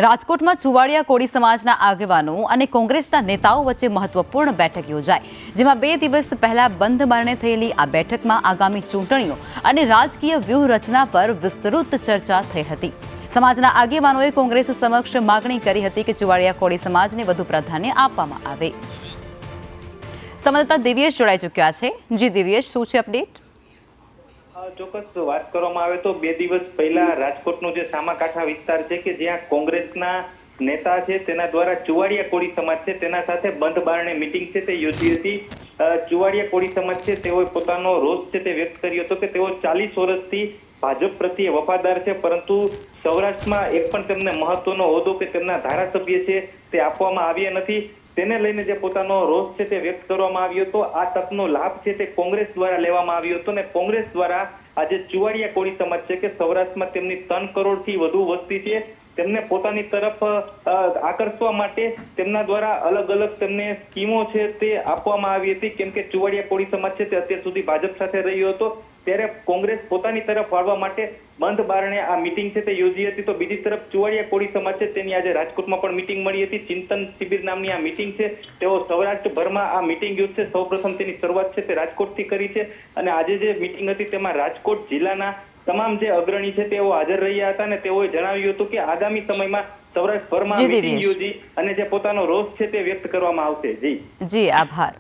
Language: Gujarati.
રાજકોટમાં ચુવાડિયા કોળી સમાજના આગેવાનો અને કોંગ્રેસના નેતાઓ વચ્ચે મહત્વપૂર્ણ બેઠક યોજાઈ, જેમાં 2 દિવસ પહેલા બંધ બારણે થયેલી આ બેઠકમાં આગામી ચૂંટણીઓ અને રાજકીય વ્યૂહરચના પર વિસ્તૃત ચર્ચા થઈ હતી. સમાજના આગેવાનોએ કોંગ્રેસ સમક્ષ માગણી કરી હતી કે ચુવાડિયા કોળી સમાજને વધુ પ્રાધાન્ય આપવામાં આવે. સંવાદદાતા દિવ્યેશ જોડાઈ ચૂક્યા છે. જી દિવ્યેશ, શું છે અપડેટ? ચોક્કસ વાત કરવામાં આવે તો 2 દિવસ પહેલા રાજકોટનો જે સામાકાંઠા વિસ્તાર છે કે જ્યાં કોંગ્રેસના નેતા છે તેના દ્વારા ચુવાડિયા કોળી સમાજ છે તેના સાથે બંધ બારણે મીટિંગ છે તે યોજી હતી. ચુવાડિયા કોળી સમાજ છે તેઓએ પોતાનો રોષ છે તે વ્યક્ત કર્યો હતો કે તેઓ 40 વર્ષથી ભાજપ પ્રત્યે વફાદાર છે, પરંતુ સૌરાષ્ટ્રમાં એક પણ તેમને મહત્વનો હોદ્દો કે તેમના ધારાસભ્ય છે તે આપવામાં આવ્યા નથી. તેને લઈને જે પોતાનો રોષ છે તે વ્યક્ત કરવામાં આવ્યો હતો. આ તકનો લાભ છે તે કોંગ્રેસ દ્વારા લેવામાં આવ્યો હતો અને કોંગ્રેસ દ્વારા આજે ચુવાડિયા કોળી સમાજ છે કે સૌરાષ્ટ્રમાં તેમની 3 કરોડથી વધુ વસ્તી છે તેમને પોતાની તરફ આકર્ષવા માટે તેમના દ્વારા અલગ અલગ તેમને સ્કીમો છે તે આપવામાં આવી હતી. કેમ કે ચુવાડિયા કોળી સમાજ છે તે અત્યાર સુધી ભાજપ સાથે રહ્યો હતો, ત્યારે કોંગ્રેસ પોતાની તરફ વાળવા માટે બંધ બારણે આ મીટિંગ છે તે યોજી હતી. તો બીજી તરફ ચુવાડિયા કોળી સમાજ છે તેની આજે રાજકોટમાં પણ મીટિંગ મળી હતી. ચિંતન શિબિર નામની આ મીટિંગ છે તેઓ સૌરાષ્ટ્રભરમાં આ મીટિંગ યોજશે. સૌપ્રથમ તેની શરૂઆત છે તે રાજકોટથી કરી છે અને આજે જે મીટિંગ હતી તેમાં રાજકોટ જિલ્લાના તમામ જે અગ્રણી છે તેઓ હાજર રહ્યા હતા અને તેઓએ જણાવ્યું હતું કે આગામી સમયમાં સૌરાષ્ટ્રભરમાં મીટિંગ યોજી અને જે પોતાનો રોષ છે તે વ્યક્ત કરવામાં આવશે. જી આભાર.